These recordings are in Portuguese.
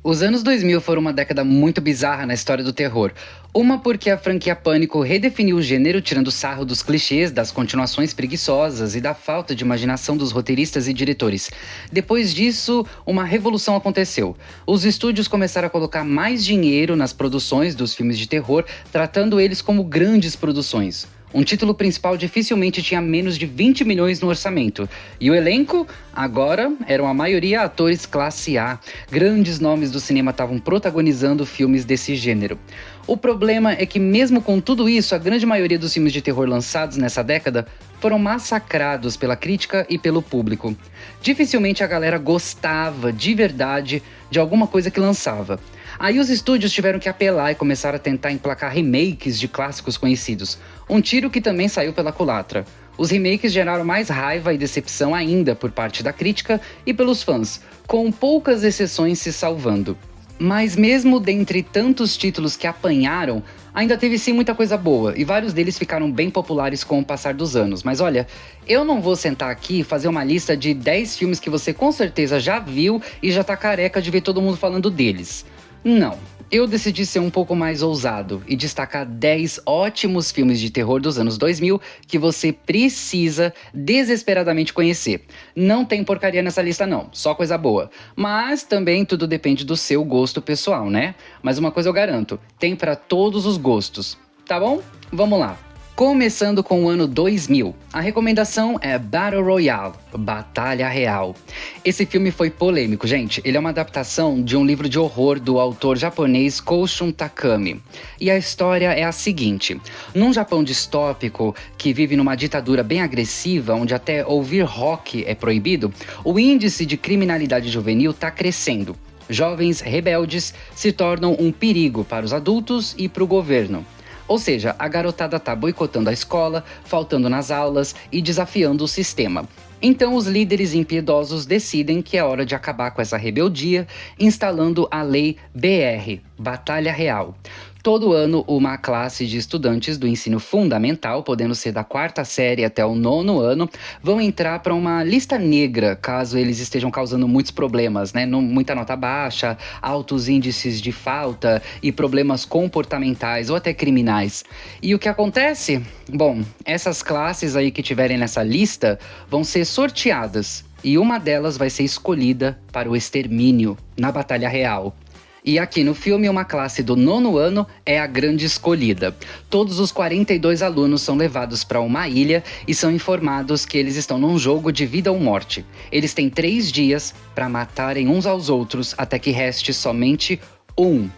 Os anos 2000 foram uma década muito bizarra na história do terror. Uma porque a franquia Pânico redefiniu o gênero, tirando sarro dos clichês, das continuações preguiçosas e da falta de imaginação dos roteiristas e diretores. Depois disso, uma revolução aconteceu. Os estúdios começaram a colocar mais dinheiro nas produções dos filmes de terror, tratando eles como grandes produções. Um título principal dificilmente tinha menos de 20 milhões no orçamento. E o elenco, agora, eram a maioria atores classe A. Grandes nomes do cinema estavam protagonizando filmes desse gênero. O problema é que mesmo com tudo isso, a grande maioria dos filmes de terror lançados nessa década foram massacrados pela crítica e pelo público. Dificilmente a galera gostava de verdade de alguma coisa que lançava. Aí os estúdios tiveram que apelar e começaram a tentar emplacar remakes de clássicos conhecidos. Um tiro que também saiu pela culatra. Os remakes geraram mais raiva e decepção ainda por parte da crítica e pelos fãs, com poucas exceções se salvando. Mas mesmo dentre tantos títulos que apanharam, ainda teve sim muita coisa boa, e vários deles ficaram bem populares com o passar dos anos. Mas olha, eu não vou sentar aqui e fazer uma lista de 10 filmes que você com certeza já viu e já tá careca de ver todo mundo falando deles. Não, eu decidi ser um pouco mais ousado e destacar 10 ótimos filmes de terror dos anos 2000 que você precisa desesperadamente conhecer. Não tem porcaria nessa lista não, só coisa boa. Mas também tudo depende do seu gosto pessoal, né? Mas uma coisa eu garanto, tem pra todos os gostos, tá bom? Vamos lá. Começando com o ano 2000, a recomendação é Battle Royale, Batalha Real. Esse filme foi polêmico, gente. Ele é uma adaptação de um livro de horror do autor japonês Koushun Takami. E a história é a seguinte: num Japão distópico, que vive numa ditadura bem agressiva, onde até ouvir rock é proibido, o índice de criminalidade juvenil está crescendo. Jovens rebeldes se tornam um perigo para os adultos e para o governo. Ou seja, a garotada tá boicotando a escola, faltando nas aulas e desafiando o sistema. Então os líderes impiedosos decidem que é hora de acabar com essa rebeldia, instalando a lei BR, Batalha Real. Todo ano, uma classe de estudantes do ensino fundamental, podendo ser da 4ª série até o 9º ano, vão entrar para uma lista negra, caso eles estejam causando muitos problemas, né? Muita nota baixa, altos índices de falta e problemas comportamentais ou até criminais. E o que acontece? Bom, essas classes aí que tiverem nessa lista vão ser sorteadas e uma delas vai ser escolhida para o extermínio na Batalha Real. E aqui no filme, uma classe do 9º ano é a grande escolhida. Todos os 42 alunos são levados para uma ilha e são informados que eles estão num jogo de vida ou morte. Eles têm 3 dias para matarem uns aos outros até que reste somente um.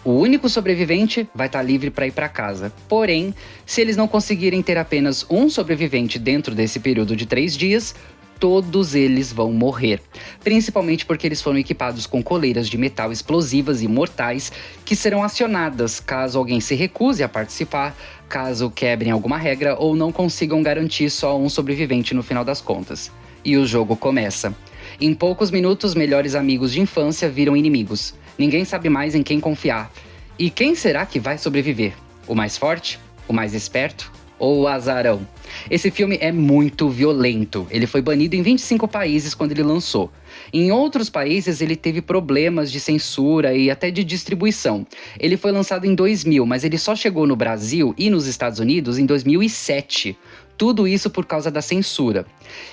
O único sobrevivente vai estar livre para ir para casa. Porém, se eles não conseguirem ter apenas um sobrevivente dentro desse período de 3 dias, todos eles vão morrer, principalmente porque eles foram equipados com coleiras de metal explosivas e mortais que serão acionadas caso alguém se recuse a participar, caso quebrem alguma regra ou não consigam garantir só um sobrevivente no final das contas. E o jogo começa. Em poucos minutos, melhores amigos de infância viram inimigos. Ninguém sabe mais em quem confiar. E quem será que vai sobreviver? O mais forte? O mais esperto? Ou o azarão? Esse filme é muito violento. Ele foi banido em 25 países quando ele lançou. Em outros países ele teve problemas de censura e até de distribuição. Ele foi lançado em 2000, mas ele só chegou no Brasil e nos Estados Unidos em 2007. Tudo isso por causa da censura.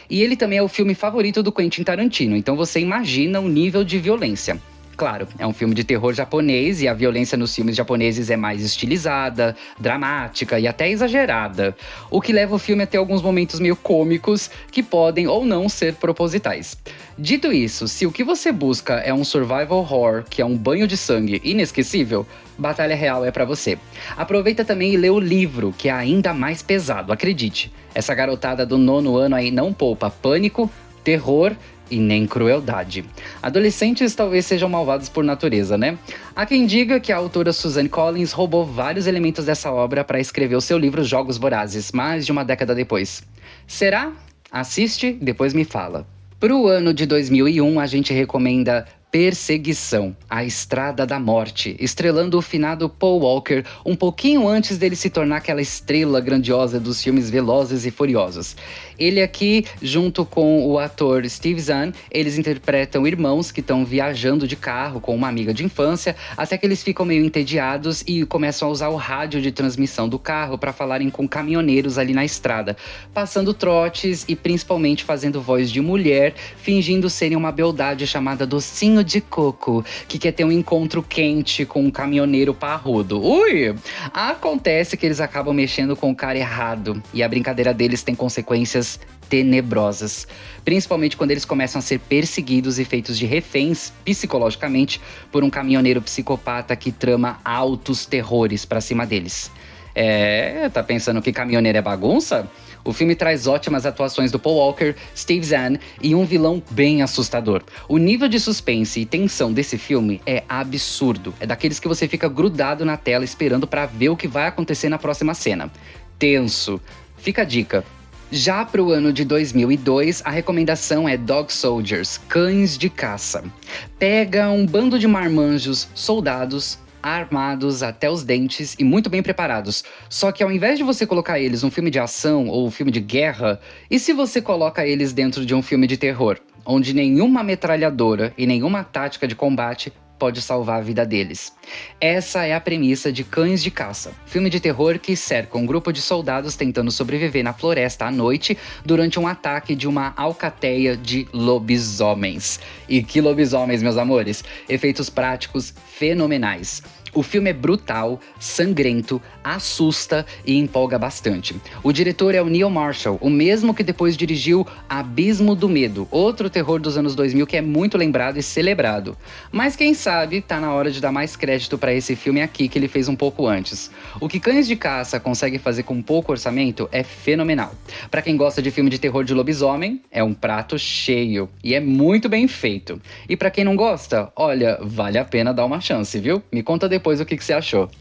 E ele também é o filme favorito do Quentin Tarantino, então você imagina o nível de violência. Claro, é um filme de terror japonês e a violência nos filmes japoneses é mais estilizada, dramática e até exagerada, o que leva o filme a ter alguns momentos meio cômicos que podem ou não ser propositais. Dito isso, se o que você busca é um survival horror, que é um banho de sangue inesquecível, Batalha Real é pra você. Aproveita também e lê o livro, que é ainda mais pesado, acredite. Essa garotada do 9º ano aí não poupa pânico, terror e nem crueldade. Adolescentes talvez sejam malvados por natureza, né? Há quem diga que a autora Suzanne Collins roubou vários elementos dessa obra para escrever o seu livro Jogos Vorazes, mais de uma década depois. Será? Assiste, depois me fala. Pro ano de 2001, a gente recomenda Perseguição, A Estrada da Morte, estrelando o finado Paul Walker um pouquinho antes dele se tornar aquela estrela grandiosa dos filmes Velozes e Furiosos. Ele aqui, junto com o ator Steve Zahn, eles interpretam irmãos que estão viajando de carro com uma amiga de infância, até que eles ficam meio entediados e começam a usar o rádio de transmissão do carro para falarem com caminhoneiros ali na estrada, passando trotes e principalmente fazendo voz de mulher, fingindo serem uma beldade chamada Docinho de Coco, que quer ter um encontro quente com um caminhoneiro parrudo. Ui! Acontece que eles acabam mexendo com o cara errado e a brincadeira deles tem consequências tenebrosas, principalmente quando eles começam a ser perseguidos e feitos de reféns psicologicamente por um caminhoneiro psicopata que trama altos terrores pra cima deles. Tá pensando que caminhoneiro é bagunça? O filme traz ótimas atuações do Paul Walker, Steve Zahn e um vilão bem assustador. O nível de suspense e tensão desse filme é absurdo. É daqueles que você fica grudado na tela esperando pra ver o que vai acontecer na próxima cena. Tenso. Fica a dica. Já para o ano de 2002, a recomendação é Dog Soldiers, Cães de Caça. Pega um bando de marmanjos, soldados, armados até os dentes e muito bem preparados. Só que ao invés de você colocar eles num filme de ação ou filme de guerra, e se você coloca eles dentro de um filme de terror, onde nenhuma metralhadora e nenhuma tática de combate pode salvar a vida deles? Essa é a premissa de Cães de Caça, filme de terror que cerca um grupo de soldados tentando sobreviver na floresta à noite durante um ataque de uma alcateia de lobisomens. E que lobisomens, meus amores! Efeitos práticos fenomenais. O filme é brutal, sangrento, assusta e empolga bastante. O diretor é o Neil Marshall, o mesmo que depois dirigiu Abismo do Medo, outro terror dos anos 2000 que é muito lembrado e celebrado. Mas quem sabe, tá na hora de dar mais crédito pra esse filme aqui que ele fez um pouco antes. O que Cães de Caça consegue fazer com pouco orçamento é fenomenal. Pra quem gosta de filme de terror de lobisomem, é um prato cheio e é muito bem feito. E pra quem não gosta, olha, vale a pena dar uma chance, viu? Me conta depois o que você achou.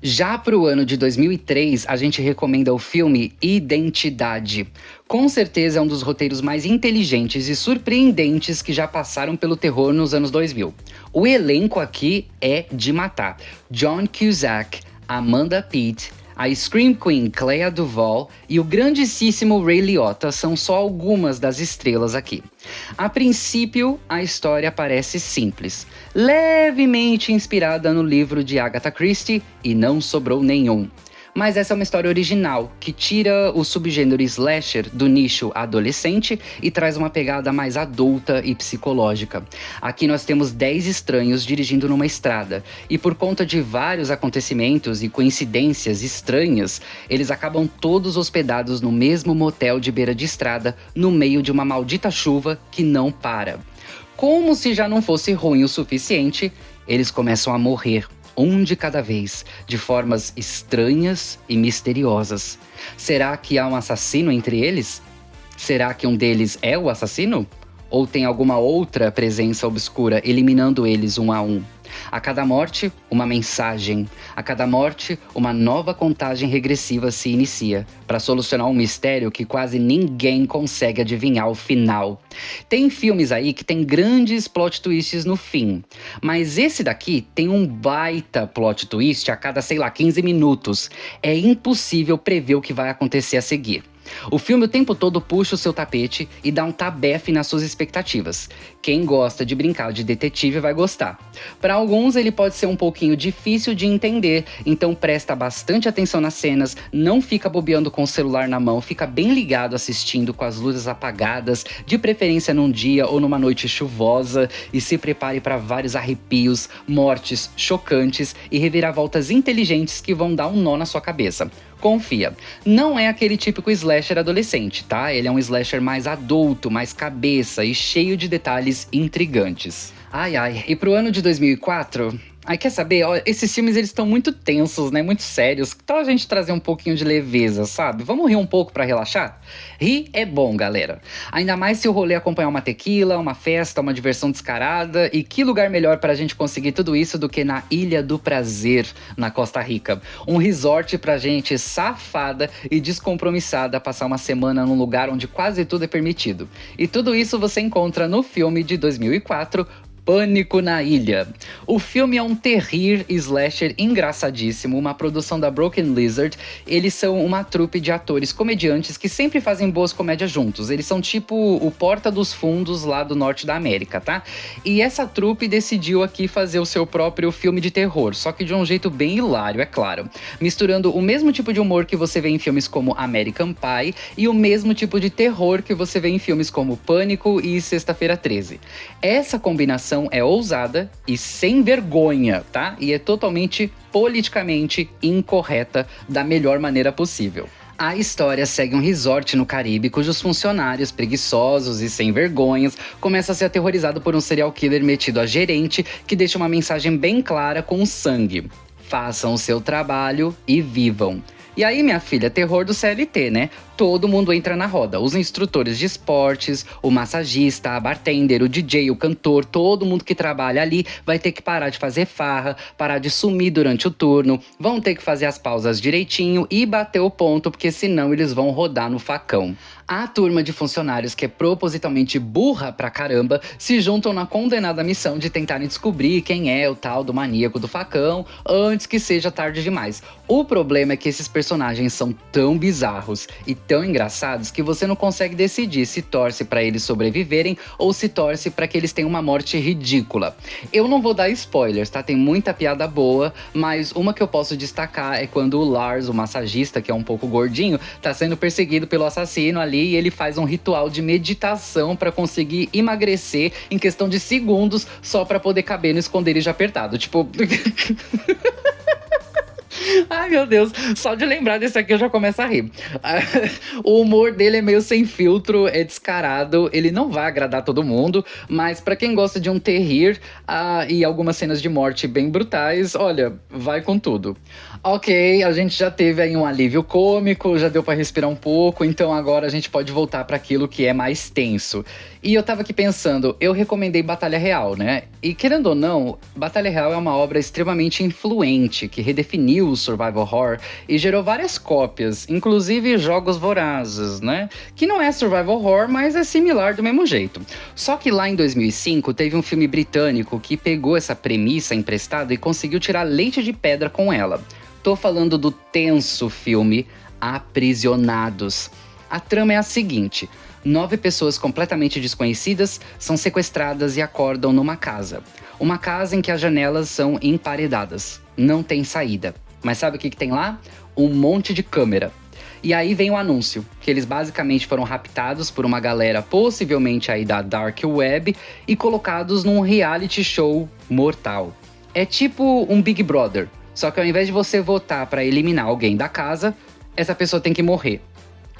Já pro ano de 2003, a gente recomenda o filme Identidade. Com certeza é um dos roteiros mais inteligentes e surpreendentes que já passaram pelo terror nos anos 2000. O elenco aqui é de matar. John Cusack, Amanda Peet, a Scream Queen Clea Duvall e o grandíssimo Ray Liotta são só algumas das estrelas aqui. A princípio, a história parece simples, levemente inspirada no livro de Agatha Christie e não sobrou nenhum. Mas essa é uma história original, que tira o subgênero slasher do nicho adolescente e traz uma pegada mais adulta e psicológica. Aqui nós temos 10 estranhos dirigindo numa estrada, e por conta de vários acontecimentos e coincidências estranhas, eles acabam todos hospedados no mesmo motel de beira de estrada, no meio de uma maldita chuva que não para. Como se já não fosse ruim o suficiente, eles começam a morrer. Um de cada vez, de formas estranhas e misteriosas. Será que há um assassino entre eles? Será que um deles é o assassino? Ou tem alguma outra presença obscura eliminando eles um a um? A cada morte, uma mensagem. A cada morte, uma nova contagem regressiva se inicia, para solucionar um mistério que quase ninguém consegue adivinhar o final. Tem filmes aí que tem grandes plot twists no fim, mas esse daqui tem um baita plot twist a cada, 15 minutos. É impossível prever o que vai acontecer a seguir. O filme o tempo todo puxa o seu tapete e dá um tabefe nas suas expectativas. Quem gosta de brincar de detetive vai gostar. Para alguns ele pode ser um pouquinho difícil de entender, então presta bastante atenção nas cenas, não fica bobeando com o celular na mão, fica bem ligado assistindo com as luzes apagadas, de preferência num dia ou numa noite chuvosa, e se prepare para vários arrepios, mortes chocantes e reviravoltas inteligentes que vão dar um nó na sua cabeça. Confia, não é aquele típico slasher adolescente, tá? Ele é um slasher mais adulto, mais cabeça e cheio de detalhes intrigantes. E pro ano de 2004... quer saber? Esses filmes eles estão muito tensos, né? Muito sérios. Que tal a gente trazer um pouquinho de leveza, sabe? Vamos rir um pouco pra relaxar? Rir é bom, galera. Ainda mais se o rolê acompanhar uma tequila, uma festa, uma diversão descarada. E que lugar melhor pra gente conseguir tudo isso do que na Ilha do Prazer, na Costa Rica. Um resort pra gente safada e descompromissada passar uma semana num lugar onde quase tudo é permitido. E tudo isso você encontra no filme de 2004, Pânico na Ilha. O filme é um terrir slasher engraçadíssimo, uma produção da Broken Lizard. Eles são uma trupe de atores comediantes que sempre fazem boas comédias juntos. Eles são tipo o Porta dos Fundos lá do norte da América, tá? E essa trupe decidiu aqui fazer o seu próprio filme de terror, só que de um jeito bem hilário, é claro. Misturando o mesmo tipo de humor que você vê em filmes como American Pie e o mesmo tipo de terror que você vê em filmes como Pânico e Sexta-feira 13. Essa combinação é ousada e sem vergonha, tá? E é totalmente politicamente incorreta da melhor maneira possível. A história segue um resort no Caribe cujos funcionários, preguiçosos e sem vergonhas, começam a ser aterrorizados por um serial killer metido a gerente que deixa uma mensagem bem clara com sangue. Façam o seu trabalho e vivam. E aí, minha filha, terror do CLT, né? Todo mundo entra na roda. Os instrutores de esportes, o massagista, a bartender, o DJ, o cantor, todo mundo que trabalha ali vai ter que parar de fazer farra, parar de sumir durante o turno, vão ter que fazer as pausas direitinho e bater o ponto, porque senão eles vão rodar no facão. A turma de funcionários, que é propositalmente burra pra caramba, se juntam na condenada missão de tentarem descobrir quem é o tal do maníaco do facão antes que seja tarde demais. O problema é que esses personagens são tão bizarros e tão engraçados que você não consegue decidir se torce pra eles sobreviverem ou se torce pra que eles tenham uma morte ridícula. Eu não vou dar spoilers, tá? Tem muita piada boa, mas uma que eu posso destacar é quando o Lars, o massagista, que é um pouco gordinho, tá sendo perseguido pelo assassino ali e ele faz um ritual de meditação pra conseguir emagrecer em questão de segundos só pra poder caber no esconderijo apertado. Tipo... Ai, meu Deus, só de lembrar desse aqui eu já começo a rir. O humor dele é meio sem filtro, é descarado, ele não vai agradar todo mundo, mas pra quem gosta de um terrir e algumas cenas de morte bem brutais, olha, vai com tudo. Ok, a gente já teve aí um alívio cômico, já deu pra respirar um pouco, então agora a gente pode voltar pra aquilo que é mais tenso. E eu tava aqui pensando, eu recomendei Batalha Real, né? E querendo ou não, Batalha Real é uma obra extremamente influente, que redefiniu o survival horror e gerou várias cópias, inclusive Jogos Vorazes, né? Que não é survival horror, mas é similar do mesmo jeito. Só que lá em 2005 teve um filme britânico que pegou essa premissa emprestada e conseguiu tirar leite de pedra com ela. Tô falando do tenso filme Aprisionados. A trama é a seguinte: 9 pessoas completamente desconhecidas são sequestradas e acordam numa casa. Uma casa em que as janelas são emparedadas. Não tem saída. Mas sabe o que tem lá? Um monte de câmera. E aí vem o anúncio, que eles basicamente foram raptados por uma galera possivelmente aí da Dark Web e colocados num reality show mortal. É tipo um Big Brother, só que ao invés de você votar pra eliminar alguém da casa, essa pessoa tem que morrer.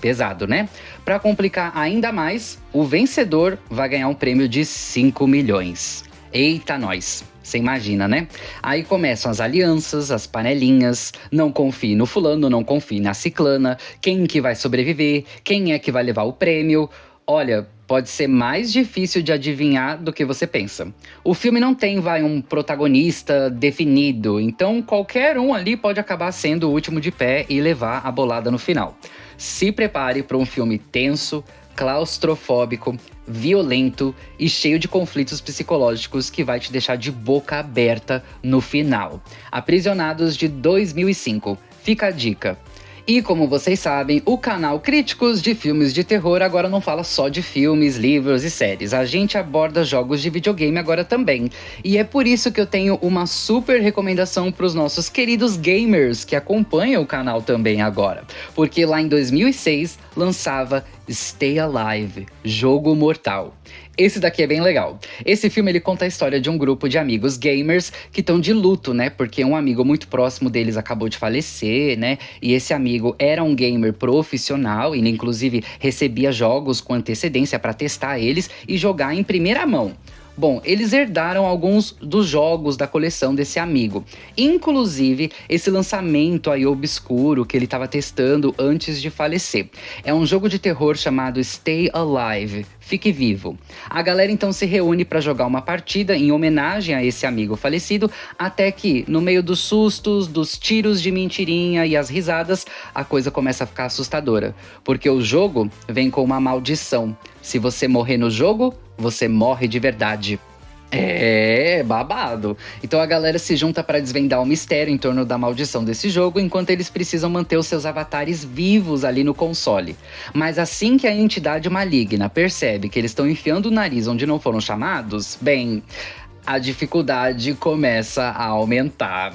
Pesado, né? Pra complicar ainda mais, o vencedor vai ganhar um prêmio de 5 milhões. Eita nós! Você imagina, né? Aí começam as alianças, as panelinhas, não confie no fulano, não confie na ciclana, quem que vai sobreviver, quem é que vai levar o prêmio. Olha, pode ser mais difícil de adivinhar do que você pensa. O filme não tem, um protagonista definido, então qualquer um ali pode acabar sendo o último de pé e levar a bolada no final. Se prepare para um filme tenso, claustrofóbico, violento e cheio de conflitos psicológicos que vai te deixar de boca aberta no final. Aprisionados, de 2005. Fica a dica. E como vocês sabem, o canal Críticos de Filmes de Terror agora não fala só de filmes, livros e séries. A gente aborda jogos de videogame agora também. E é por isso que eu tenho uma super recomendação para os nossos queridos gamers que acompanham o canal também agora. Porque lá em 2006 lançava Stay Alive, Jogo Mortal. Esse daqui é bem legal. Esse filme ele conta a história de um grupo de amigos gamers que estão de luto, né? Porque um amigo muito próximo deles acabou de falecer, né? E esse amigo era um gamer profissional e inclusive recebia jogos com antecedência para testar eles e jogar em primeira mão. Bom, eles herdaram alguns dos jogos da coleção desse amigo. Inclusive, esse lançamento aí obscuro que ele estava testando antes de falecer. É um jogo de terror chamado Stay Alive, Fique Vivo. A galera então se reúne para jogar uma partida em homenagem a esse amigo falecido, até que, no meio dos sustos, dos tiros de mentirinha e as risadas, a coisa começa a ficar assustadora. Porque o jogo vem com uma maldição. Se você morrer no jogo, você morre de verdade. É, babado. Então a galera se junta pra desvendar o mistério em torno da maldição desse jogo, enquanto eles precisam manter os seus avatares vivos ali no console. Mas assim que a entidade maligna percebe que eles estão enfiando o nariz onde não foram chamados, bem, a dificuldade começa a aumentar.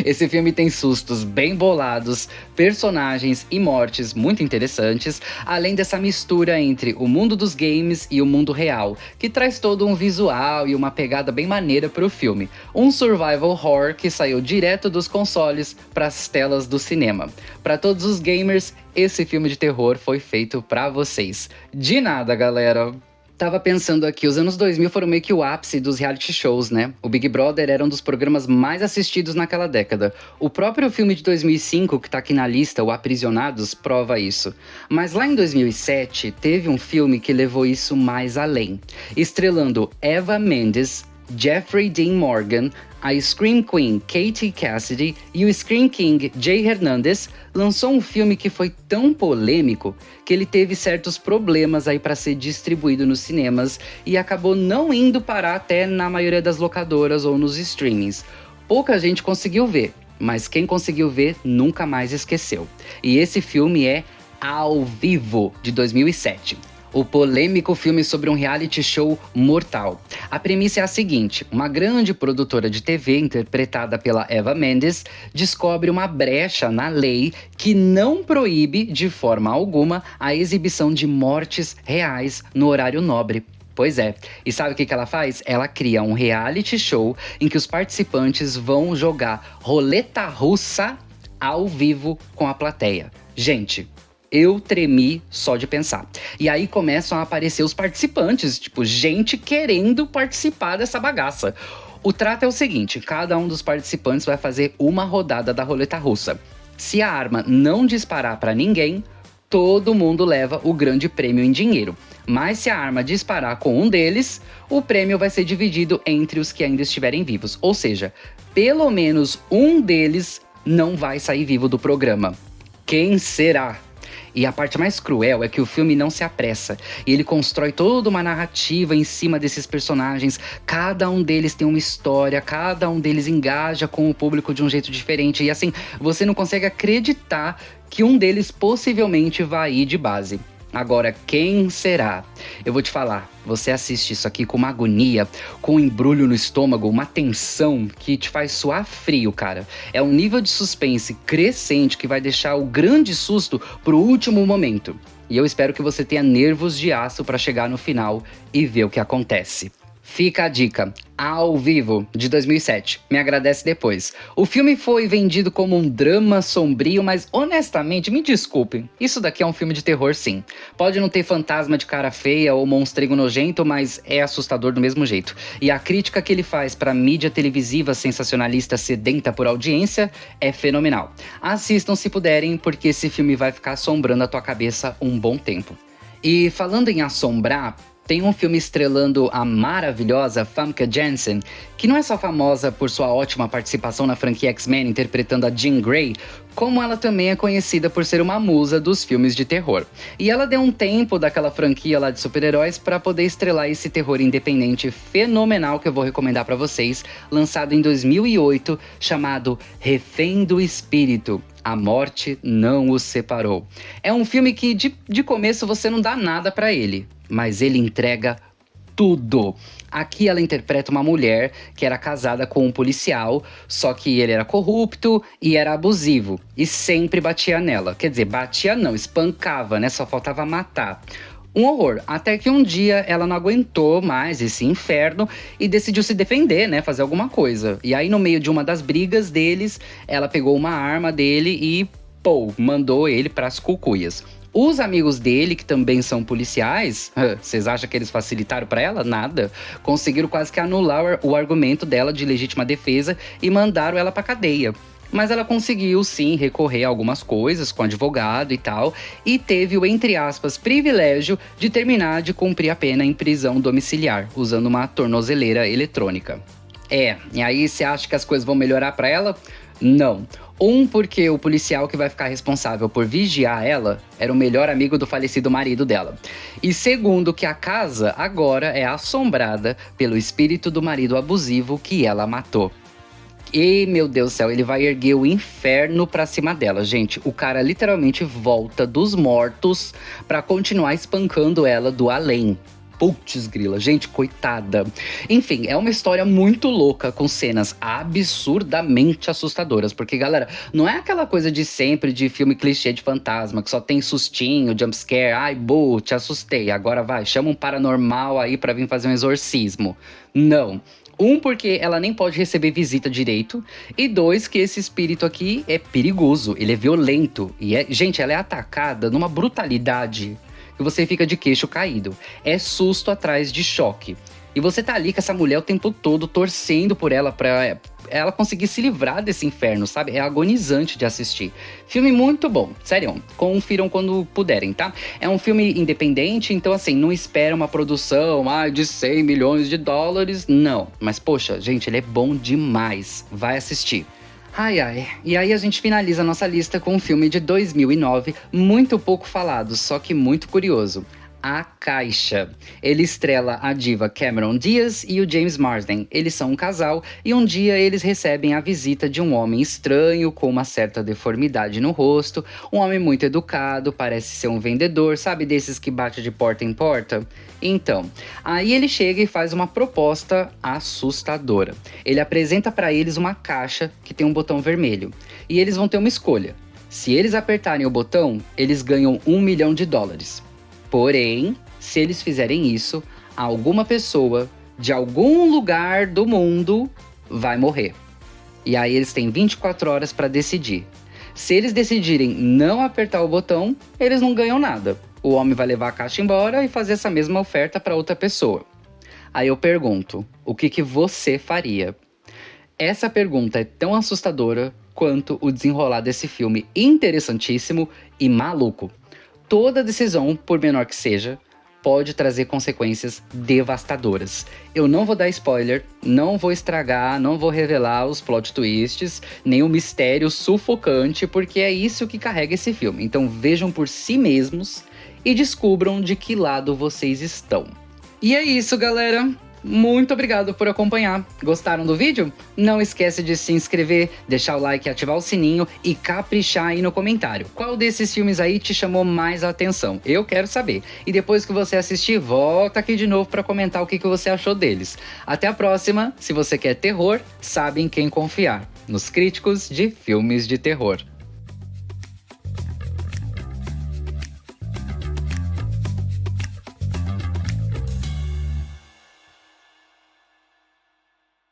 Esse filme tem sustos bem bolados, personagens e mortes muito interessantes, além dessa mistura entre o mundo dos games e o mundo real, que traz todo um visual e uma pegada bem maneira pro filme. Um survival horror que saiu direto dos consoles para as telas do cinema. Para todos os gamers, esse filme de terror foi feito para vocês. De nada, galera! Tava pensando aqui, os anos 2000 foram meio que o ápice dos reality shows, né? O Big Brother era um dos programas mais assistidos naquela década. O próprio filme de 2005, que tá aqui na lista, O Aprisionados, prova isso. Mas lá em 2007, teve um filme que levou isso mais além. Estrelando Eva Mendes, Jeffrey Dean Morgan, a Scream Queen Katie Cassidy e o Scream King Jay Hernandez, lançou um filme que foi tão polêmico que ele teve certos problemas aí para ser distribuído nos cinemas e acabou não indo parar até na maioria das locadoras ou nos streamings. Pouca gente conseguiu ver, mas quem conseguiu ver nunca mais esqueceu. E esse filme é Ao Vivo, de 2007. O polêmico filme sobre um reality show mortal. A premissa é a seguinte: uma grande produtora de TV, interpretada pela Eva Mendes, descobre uma brecha na lei que não proíbe, de forma alguma, a exibição de mortes reais no horário nobre. Pois é, e sabe o que ela faz? Ela cria um reality show em que os participantes vão jogar roleta russa ao vivo com a plateia. Gente, eu tremi só de pensar. E aí começam a aparecer os participantes, tipo, gente querendo participar dessa bagaça. O trato é o seguinte: cada um dos participantes vai fazer uma rodada da roleta russa. Se a arma não disparar pra ninguém, todo mundo leva o grande prêmio em dinheiro. Mas se a arma disparar com um deles, o prêmio vai ser dividido entre os que ainda estiverem vivos. Ou seja, pelo menos um deles não vai sair vivo do programa. Quem será? E a parte mais cruel é que o filme não se apressa. E ele constrói toda uma narrativa em cima desses personagens. Cada um deles tem uma história, cada um deles engaja com o público de um jeito diferente. E assim, você não consegue acreditar que um deles possivelmente vai ir de base. Agora, quem será? Eu vou te falar, você assiste isso aqui com uma agonia, com um embrulho no estômago, uma tensão que te faz suar frio, cara. É um nível de suspense crescente que vai deixar o grande susto pro último momento. E eu espero que você tenha nervos de aço para chegar no final e ver o que acontece. Fica a dica, Ao Vivo, de 2007. Me agradece depois. O filme foi vendido como um drama sombrio, mas honestamente, me desculpe, isso daqui é um filme de terror sim. Pode não ter fantasma de cara feia ou monstrengo nojento, mas é assustador do mesmo jeito. E a crítica que ele faz pra mídia televisiva sensacionalista sedenta por audiência é fenomenal. Assistam se puderem, porque esse filme vai ficar assombrando a tua cabeça um bom tempo. E falando em assombrar, tem um filme estrelando a maravilhosa Famke Janssen, que não é só famosa por sua ótima participação na franquia X-Men interpretando a Jean Grey, como ela também é conhecida por ser uma musa dos filmes de terror. E ela deu um tempo daquela franquia lá de super-heróis para poder estrelar esse terror independente fenomenal que eu vou recomendar para vocês, lançado em 2008, chamado Refém do Espírito. A morte não os separou. É um filme que de começo você não dá nada pra ele, mas ele entrega tudo. Aqui ela interpreta uma mulher que era casada com um policial, só que ele era corrupto e era abusivo, e sempre batia nela. Quer dizer, batia não, espancava, né? Só faltava matar. Um horror, até que um dia ela não aguentou mais esse inferno e decidiu se defender, né, fazer alguma coisa. E aí no meio de uma das brigas deles, ela pegou uma arma dele e, mandou ele pras cucuias. Os amigos dele, que também são policiais, vocês acham que eles facilitaram pra ela? Nada. Conseguiram quase que anular o argumento dela de legítima defesa e mandaram ela pra cadeia. Mas ela conseguiu, sim, recorrer a algumas coisas com advogado e tal, e teve o, entre aspas, privilégio de terminar de cumprir a pena em prisão domiciliar, usando uma tornozeleira eletrônica. E aí você acha que as coisas vão melhorar pra ela? Não. Um, porque o policial que vai ficar responsável por vigiar ela era o melhor amigo do falecido marido dela. E segundo, que a casa agora é assombrada pelo espírito do marido abusivo que ela matou. E, meu Deus do céu, ele vai erguer o inferno pra cima dela, gente. O cara literalmente volta dos mortos pra continuar espancando ela do além. Putz grila, gente, coitada. Enfim, é uma história muito louca, com cenas absurdamente assustadoras. Porque, galera, não é aquela coisa de sempre de filme clichê de fantasma, que só tem sustinho, jumpscare, ai, te assustei, agora vai, chama um paranormal aí pra vir fazer um exorcismo. Não. Um, porque ela nem pode receber visita direito. E dois, que esse espírito aqui é perigoso, ele é violento. E, gente, ela é atacada numa brutalidade que você fica de queixo caído. É susto atrás de choque. E você tá ali com essa mulher o tempo todo, torcendo por ela, pra ela conseguir se livrar desse inferno, sabe? É agonizante de assistir. Filme muito bom, sério. Confiram quando puderem, tá? É um filme independente, então assim, não espera uma produção de 100 milhões de dólares, não. Mas poxa, gente, ele é bom demais. Vai assistir. Ai, ai. E aí a gente finaliza a nossa lista com um filme de 2009, muito pouco falado, só que muito curioso. A Caixa. Ele estrela a diva Cameron Diaz e o James Marsden. Eles são um casal e um dia eles recebem a visita de um homem estranho com uma certa deformidade no rosto, um homem muito educado, parece ser um vendedor, sabe desses que bate de porta em porta? Então, aí ele chega e faz uma proposta assustadora. Ele apresenta para eles uma caixa que tem um botão vermelho e eles vão ter uma escolha. Se eles apertarem o botão, eles ganham $1 milhão. Porém, se eles fizerem isso, alguma pessoa de algum lugar do mundo vai morrer. E aí eles têm 24 horas para decidir. Se eles decidirem não apertar o botão, eles não ganham nada. O homem vai levar a caixa embora e fazer essa mesma oferta para outra pessoa. Aí eu pergunto, o que você faria? Essa pergunta é tão assustadora quanto o desenrolar desse filme interessantíssimo e maluco. Toda decisão, por menor que seja, pode trazer consequências devastadoras. Eu não vou dar spoiler, não vou estragar, não vou revelar os plot twists, nem o mistério sufocante, porque é isso que carrega esse filme. Então vejam por si mesmos e descubram de que lado vocês estão. E é isso, galera! Muito obrigado por acompanhar. Gostaram do vídeo? Não esquece de se inscrever, deixar o like, ativar o sininho e caprichar aí no comentário. Qual desses filmes aí te chamou mais a atenção? Eu quero saber. E depois que você assistir, volta aqui de novo para comentar o que você achou deles. Até a próxima. Se você quer terror, sabe em quem confiar. Nos críticos de filmes de terror.